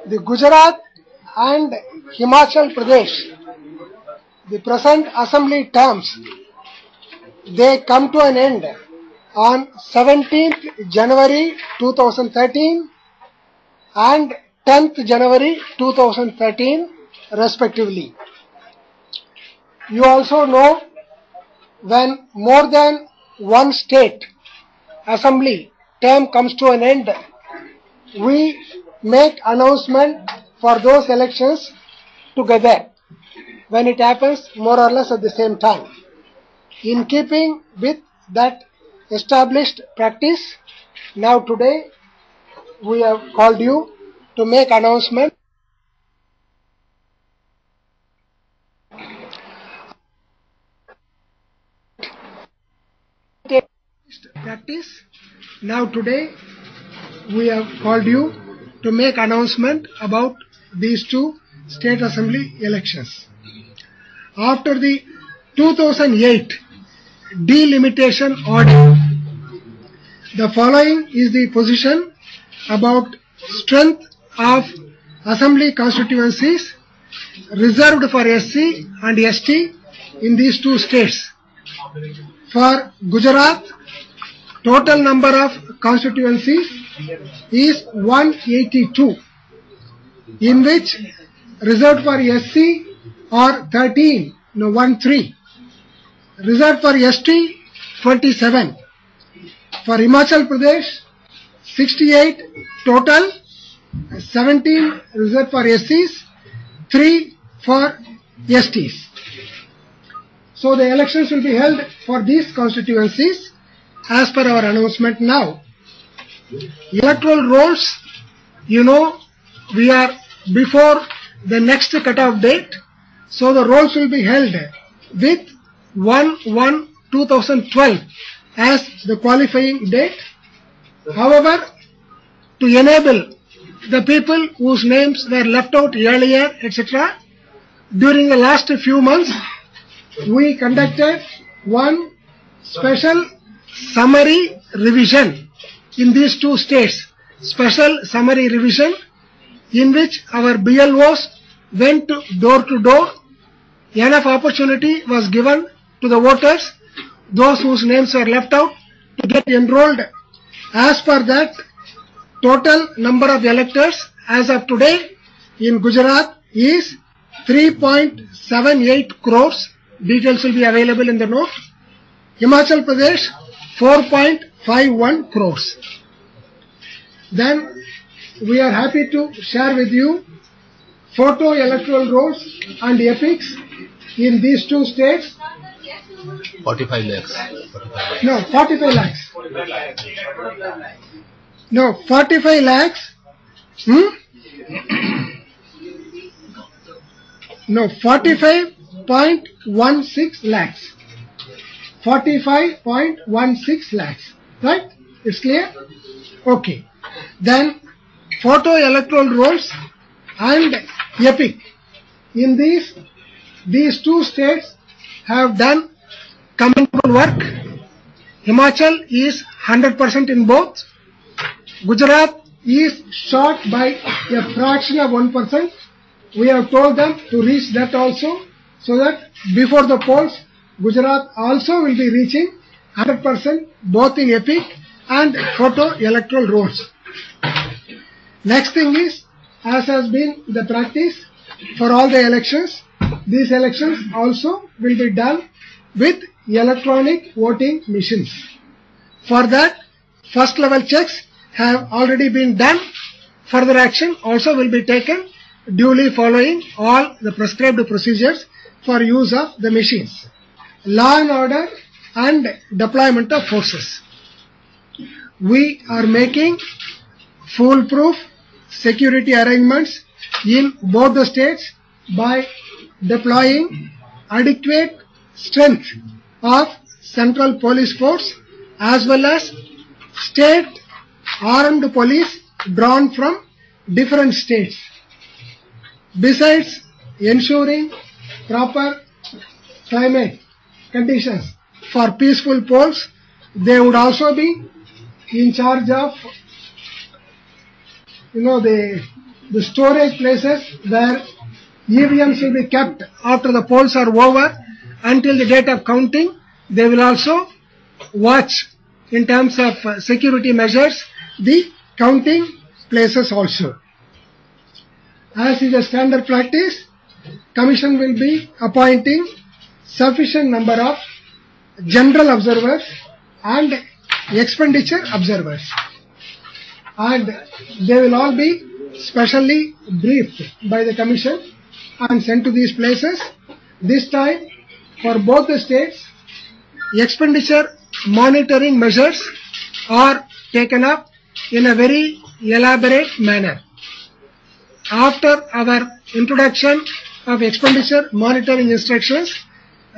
The Gujarat and Himachal Pradesh, the present assembly terms, they come to an end on 17th January 2013 and 10th January 2013 respectively. You also know when more than one state assembly term comes to an end, we make announcement for those elections together when it happens more or less at the same time. In keeping with that established practice, now today we have called you to make announcement. Practice. Now today we have called you to make announcement about these two state assembly elections. After the 2008 delimitation order, the following is the position about strength of assembly constituencies reserved for SC and ST in these two states. For Gujarat, total number of constituencies is 182, in which reserved for SC are 13, 13. Reserved for ST, 27. For Himachal Pradesh, 68 total, 17 reserved for SCs, 3 for STs. So the elections will be held for these constituencies as per our announcement now. Electoral rolls, you know, we are before the next cut-off date, so the rolls will be held with 1/1/2012 as the qualifying date. However, to enable the people whose names were left out earlier, etc., during the last few months, we conducted one special summary revision in these two states. Special summary revision in which our BLOs went door to door. Enough opportunity was given to the voters, those whose names were left out, to get enrolled. As per that, total number of electors as of today in Gujarat is 3.78 crores. Details will be available in the note. Himachal Pradesh, 4.51 crores. Then we are happy to share with you photo electoral rolls and epics in these two states. 45 lakhs. No, 45 lakhs. No, 45 lakhs. No, 45.16 lakhs. 45.16 lakhs. Right? It's clear? Okay. Then photo electoral rolls and epic. In these two states have done commendable work. Himachal is 100% in both. Gujarat is short by a fraction of 1%. We have told them to reach that also, so that before the polls, Gujarat also will be reaching 100% both in epic and photo electoral rolls. Next thing is, as has been the practice for all the elections, these elections also will be done with electronic voting machines. For that, first level checks have already been done. Further action also will be taken, duly following all the prescribed procedures for use of the machines. Law and order and deployment of forces. We are making foolproof security arrangements in both the states by deploying adequate strength of central police force as well as state armed police drawn from different states. Besides ensuring proper climate conditions for peaceful polls, they would also be in charge of, the the storage places where EVMs will be kept after the polls are over until the date of counting. They will also watch in terms of security measures the counting places also. As is a standard practice, Commission will be appointing sufficient number of general observers and expenditure observers, and they will all be specially briefed by the Commission and sent to these places. This time, for both the states, expenditure monitoring measures are taken up in a very elaborate manner. After our introduction of expenditure monitoring instructions,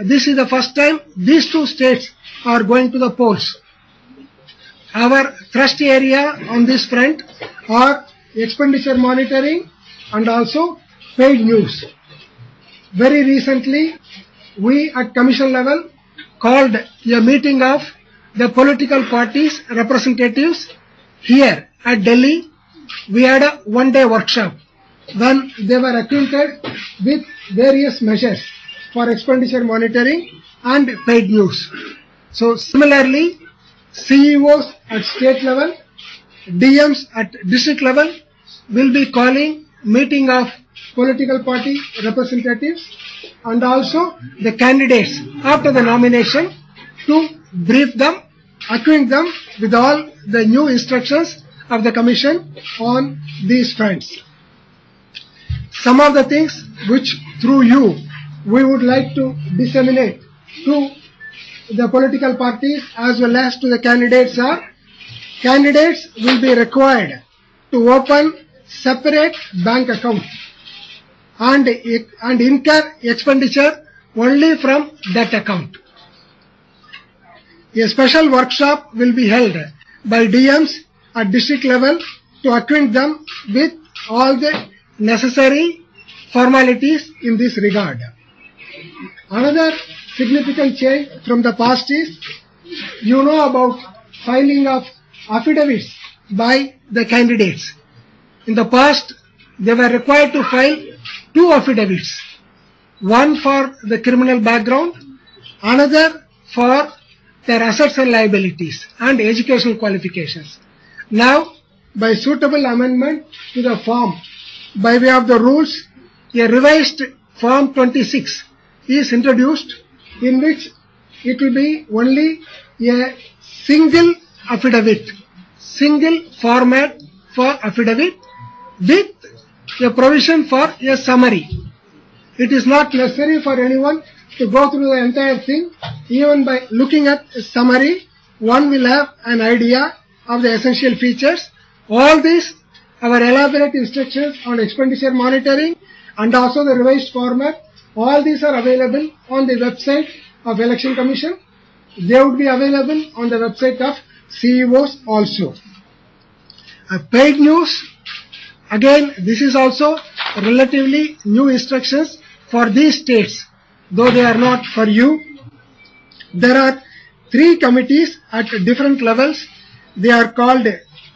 this is the first time these two states are going to the polls. Our thrust area on this front are expenditure monitoring and also paid news. Very recently, we at Commission level called a meeting of the political parties representatives here at Delhi. We had a one-day workshop when they were acquainted with various measures for expenditure monitoring and paid news. So similarly, CEOs at state level, DMs at district level will be calling meeting of political party representatives and also the candidates after the nomination to brief them, acquaint them with all the new instructions of the Commission on these fronts. Some of the things which through you we would like to disseminate to the political parties as well as to the candidates are: candidates will be required to open separate bank account and incur expenditure only from that account. A special workshop will be held by DMs at district level to acquaint them with all the necessary formalities in this regard. Another significant change from the past is, you know about filing of affidavits by the candidates. In the past, they were required to file 2 affidavits, one for the criminal background, another for their assets and liabilities and educational qualifications. Now, by suitable amendment to the form, by way of the rules, a revised Form 26 is introduced, in which it will be only a single affidavit, single format for affidavit with a provision for a summary. It is not necessary for anyone to go through the entire thing. Even by looking at a summary, one will have an idea of the essential features. All these, our elaborate instructions on expenditure monitoring and also the revised format, all these are available on the website of Election Commission. They would be available on the website of CEOs also. Paid news, again, this is also relatively new instructions for these states, though they are not for you. There are 3 committees at different levels. They are called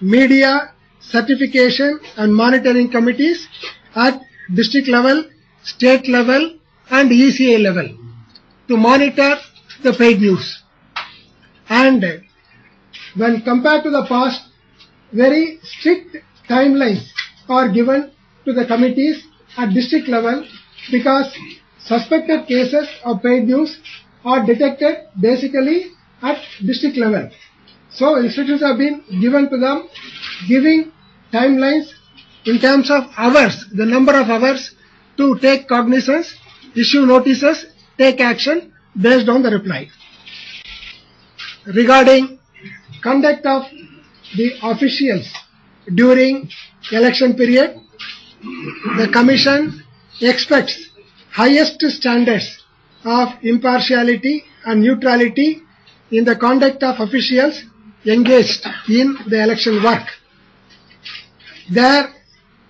Media, Certification and Monitoring Committees at district level, state level and ECA level to monitor the paid news. And when compared to the past, very strict timelines are given to the committees at district level, because suspected cases of paid news are detected basically at district level. So instructions have been given to them, giving timelines in terms of hours, the number of hours to take cognizance, issue notices, take action based on the reply. Regarding conduct of the officials during election period, the Commission expects highest standards of impartiality and neutrality in the conduct of officials engaged in the election work. Their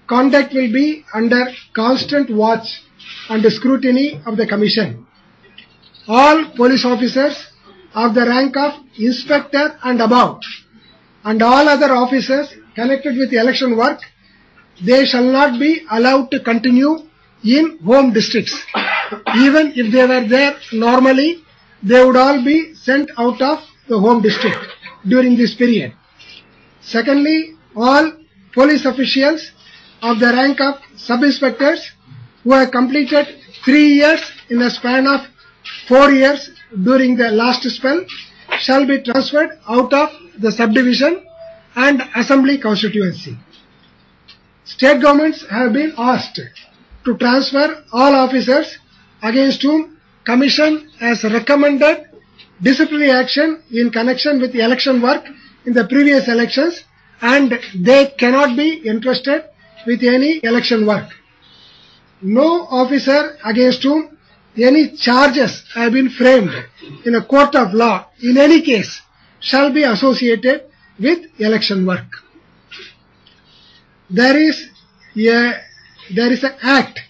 conduct will be under constant watch and scrutiny of the Commission. All police officers of the rank of inspector and above, and all other officers connected with election work, they shall not be allowed to continue in home districts. Even if they were there normally, they would all be sent out of the home district during this period. Secondly, all police officials of the rank of sub-inspectors who have completed 3 years in a span of 4 years during the last spell shall be transferred out of the subdivision and assembly constituency. State governments have been asked to transfer all officers against whom Commission has recommended disciplinary action in connection with the election work in the previous elections, and they cannot be entrusted with any election work. No officer against whom any charges have been framed in a court of law in any case shall be associated with election work. There is an act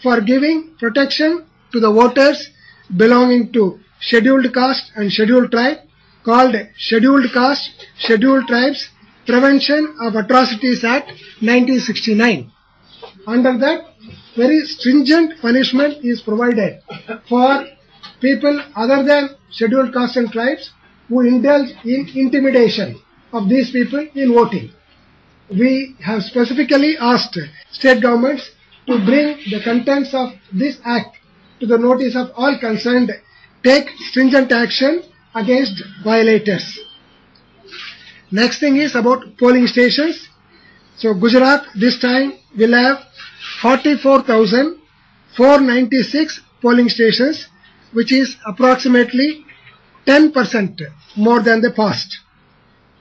for giving protection to the voters belonging to scheduled caste and scheduled tribe called Scheduled Caste, Scheduled Tribes Prevention of Atrocities Act 1969. Under that, very stringent punishment is provided for people other than scheduled castes and tribes who indulge in intimidation of these people in voting. We have specifically asked state governments to bring the contents of this act to the notice of all concerned, take stringent action against violators. Next thing is about polling stations. So Gujarat this time will have 44,496 polling stations, which is approximately 10% more than the past.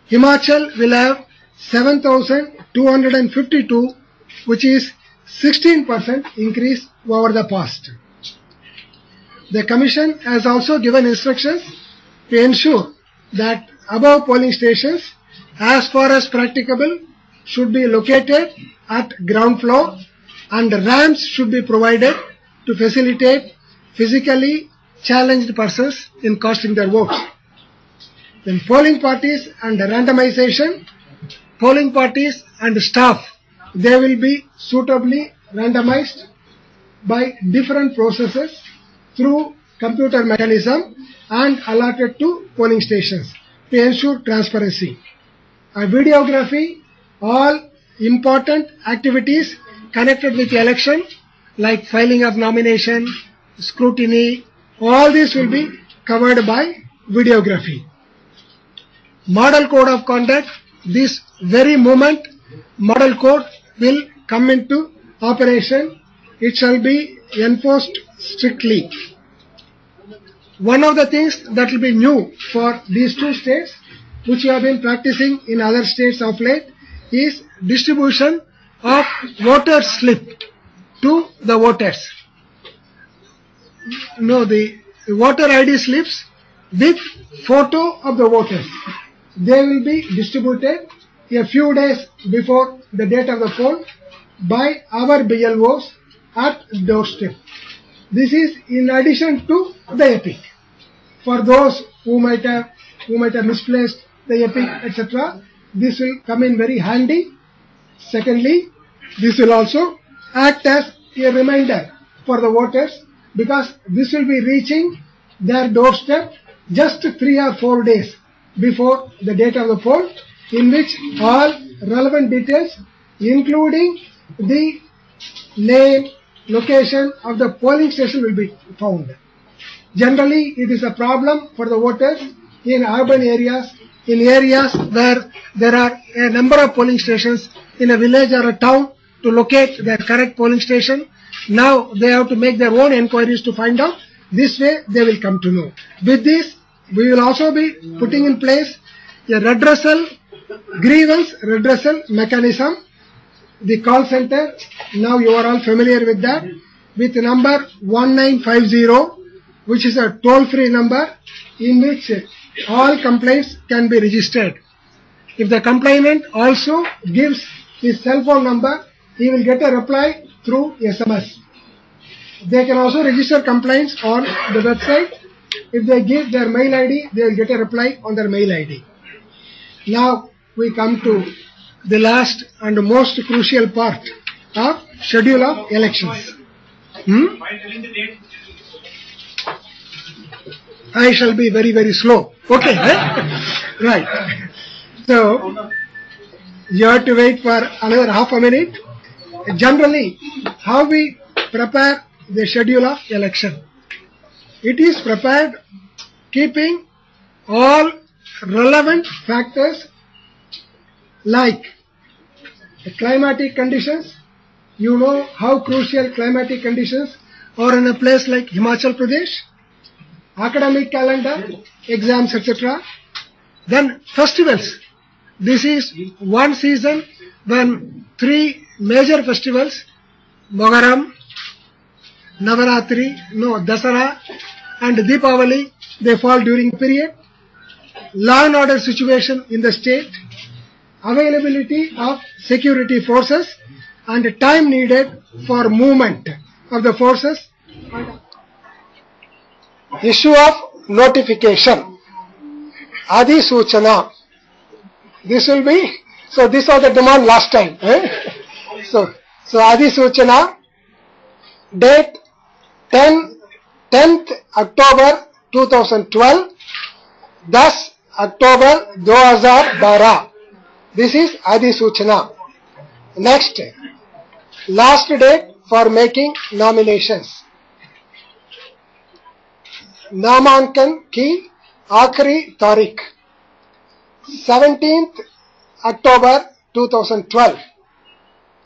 Himachal will have 7,252, which is 16% increase over the past. The Commission has also given instructions to ensure that above polling stations, as far as practicable, should be located at ground floor, and ramps should be provided to facilitate physically challenged persons in casting their votes. Then polling parties and randomization, polling parties and staff, they will be suitably randomized by different processes through computer mechanism and allotted to polling stations to ensure transparency. Videography, all important activities connected with the election like filing of nomination, scrutiny, all this will be covered by videography. Model Code of Conduct, this very moment Model Code will come into operation. It shall be enforced strictly. One of the things that will be new for these two states, which we have been practicing in other states of late, is distribution of voter slip to the voters. No, the voter ID slips with photo of the voters. They will be distributed a few days before the date of the poll by our BLOs at doorstep. This is in addition to the EPIC. For those who might have misplaced the EPIC, etc., this will come in very handy. Secondly, this will also act as a reminder for the voters, because this will be reaching their doorstep just 3 or 4 days before the date of the poll, in which all relevant details, including the name, location of the polling station, will be found. Generally, it is a problem for the voters in urban areas, in areas where there are a number of polling stations in a village or a town to locate their correct polling station. Now they have to make their own inquiries to find out. This way they will come to know. With this, we will also be putting in place a grievance redressal mechanism. The call center, now you are all familiar with that, with number 1950, which is a toll-free number in which all complaints can be registered. If the complainant also gives his cell phone number, he will get a reply through SMS. They can also register complaints on the website. If they give their mail ID, they will get a reply on their mail ID. Now we come to the last and most crucial part of schedule of elections. I shall be very, very slow. Okay, right. So, you have to wait for another half a minute. Generally, how we prepare the schedule of election? It is prepared keeping all relevant factors like the climatic conditions. You know how crucial climatic conditions are in a place like Himachal Pradesh, academic calendar, exams, etc. Then festivals. This is one season when three major festivals, Mogaram, Navaratri, Dasara and Deepavali, they fall during period. Law and order situation in the state, availability of security forces and time needed for movement of the forces. Issue of notification, Adhisuchana. This will be, so this was the demand last time. So Adhisuchana, date 10th October 2012, 10 October 2012. This is Adhisuchana. Next, last date for making nominations. नामांकन की आखिरी तारीख 17th October 2012,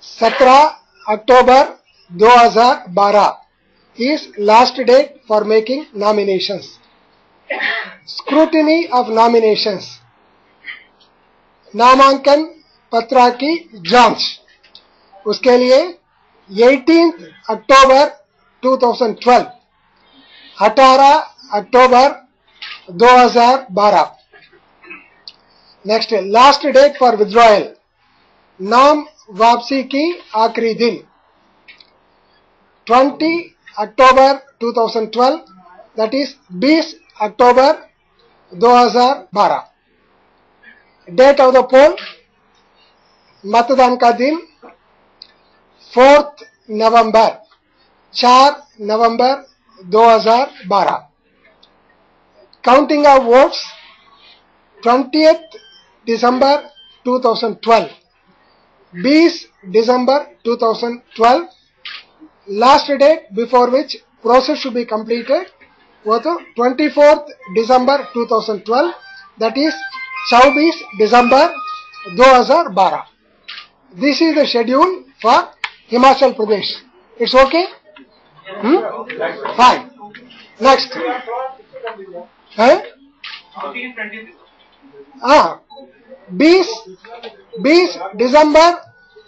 17 October 2012 is last date for making nominations. Scrutiny of nominations, नामांकन पत्रा की जांच, उसके लिए 18th October 2012, 18 October 2012. Next, last date for withdrawal, नाम वापसी की आखिरी दिन 20 October 2012, that is 20 October 2012. Date of the poll, मतदान का दिन 4th November, 4 November 2012. Counting of votes 20th December 2012, 20 December 2012. Last date before which process should be completed was 24th December 2012, that is 24 December 2012. This is the schedule for Himachal Pradesh. It's okay? Fine. Next. 20 December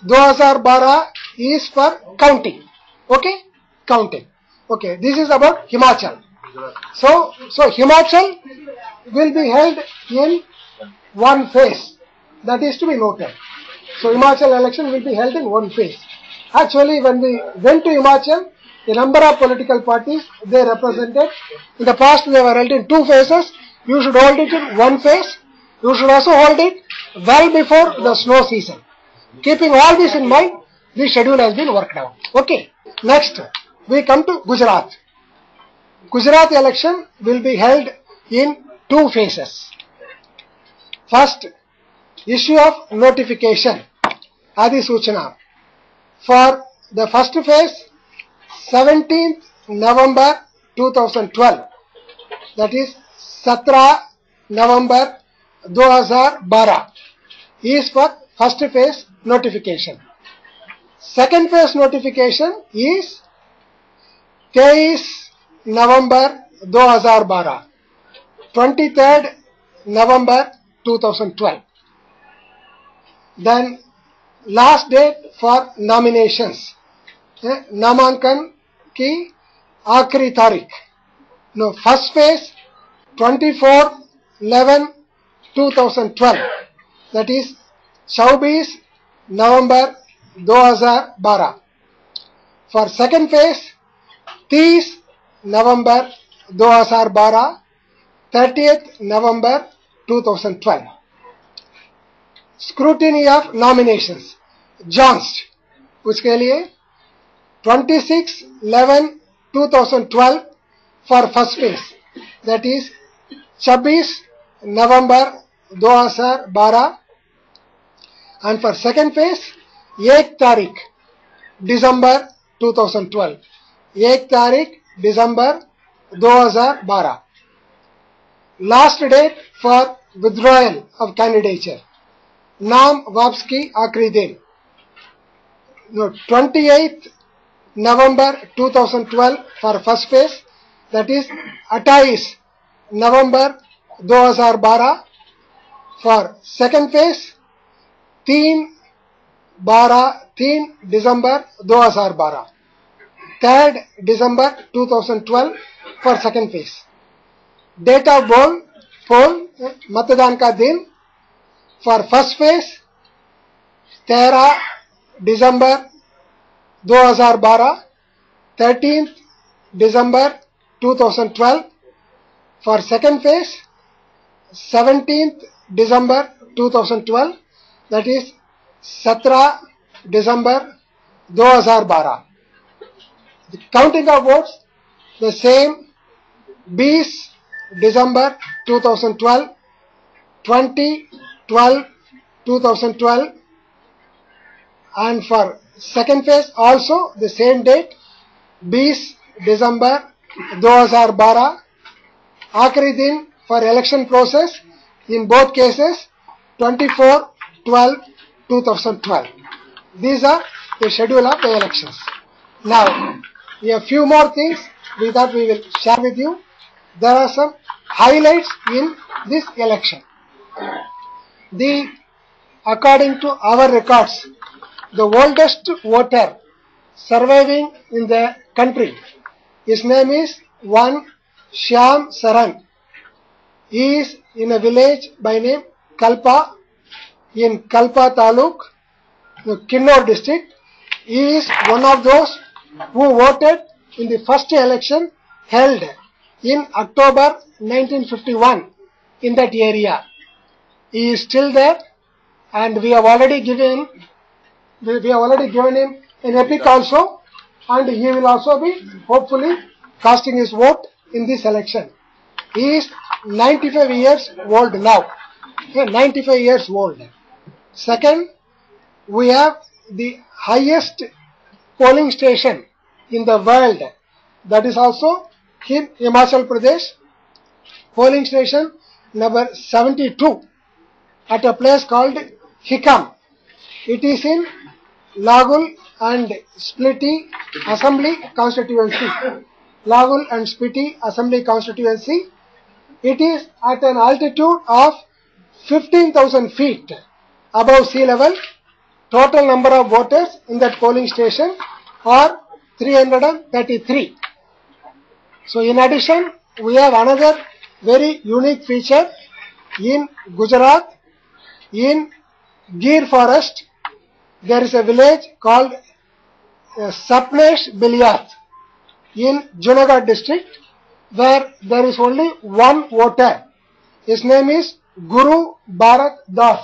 2012 is for counting. Okay? Counting. Okay. This is about Himachal. So Himachal will be held in one phase. That is to be noted. So Himachal election will be held in one phase. Actually, when we went to Himachal, the number of political parties they represented, in the past they were held in two phases. You should hold it in one phase. You should also hold it well before the snow season. Keeping all this in mind, the schedule has been worked out. Okay. Next, we come to Gujarat. Gujarat election will be held in two phases. First, issue of notification, Adhisuchana. For the first phase, 17th November 2012, that is 17 November 2012 is for first phase notification. Second phase notification is 23 November 2012, 23rd November 2012. Then last date for nominations, नामांकन की आखिरी तारीख. No, first phase 24/11/2012, that is 24 November 2012. For second phase 30 November 2012, 30th November 2012. scrutiny of nominations. Johnst, उसके लिए 26/11/2012 for first phase, that is 26 November 2012, and for second phase 1 तारीख December 2012, 1 तारीख December 2012. Last date for withdrawal of candidature. नाम वापस की आखिरी दिन 28 November 2012 for first phase, that is 28 November 2012 for second phase, 3 December 2012, 3rd December 2012 for second phase. Date of poll मतदान का दिन for first phase 13 December 2012, 13th December 2012 for second phase, 17th December 2012, that is 17 December 2012. The counting of votes the same, 20 December 2012, 20/12/2012, and for second phase also the same date, 20 December 2012. आखिरी दिन for election process in both cases 24/12/2012. These are the schedule of the elections. Now, we have few more things we thought we will share with you. There are some highlights in this election. According to our records, the oldest voter surviving in the country, his name is one Shyam Saran. He is in a village by name Kalpa in Kalpa Taluk, Kinnor district. He is one of those who voted in the first election held in October 1951 in that area. He is still there, and we have already given him an epic also, and he will also be hopefully casting his vote in this election. He is 95 years old now. 95 years old. Second, we have the highest polling station in the world. That is also in Himachal Pradesh. Polling station number 72 at a place called Hikam. It is in Lagul and Spiti Assembly Constituency. Lagul and Spiti Assembly Constituency. It is at an altitude of 15,000 feet above sea level. Total number of voters in that polling station are 333. So in addition, we have another very unique feature in Gujarat. In Gir forest, there is a village called Sapnesh Bilyat in Junagadh district, where there is only one voter. His name is Guru Bharat Das.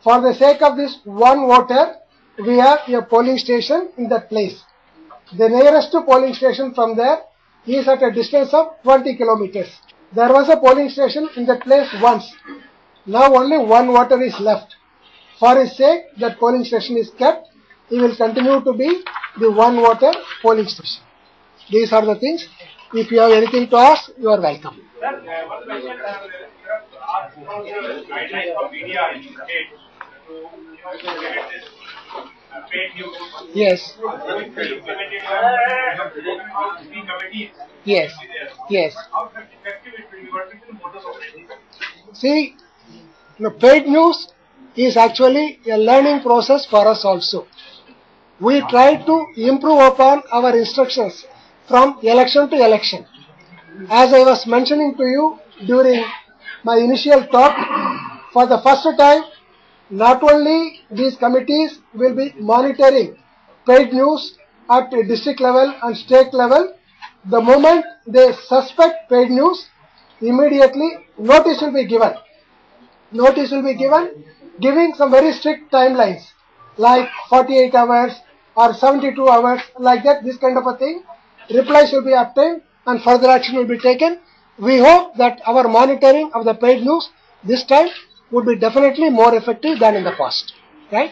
For the sake of this one voter, we have a polling station in that place. The nearest polling station from there is at a distance of 20 kilometers. There was a polling station in that place once. Now only one voter is left. For his sake, that polling station is kept. He will continue to be the one voter polling station. These are the things. If you have anything to ask, you are welcome. Yes. Yes. Yes. See, paid news is actually a learning process for us also. We try to improve upon our instructions from election to election. As I was mentioning to you during my initial talk, for the first time, not only these committees will be monitoring paid news at district level and state level, the moment they suspect paid news, immediately notice will be given. Notice will be given giving some very strict timelines like 48 hours or 72 hours, like that, this kind of a thing, replies will be obtained and further action will be taken. We hope that our monitoring of the paid news this time would be definitely more effective than in the past, right?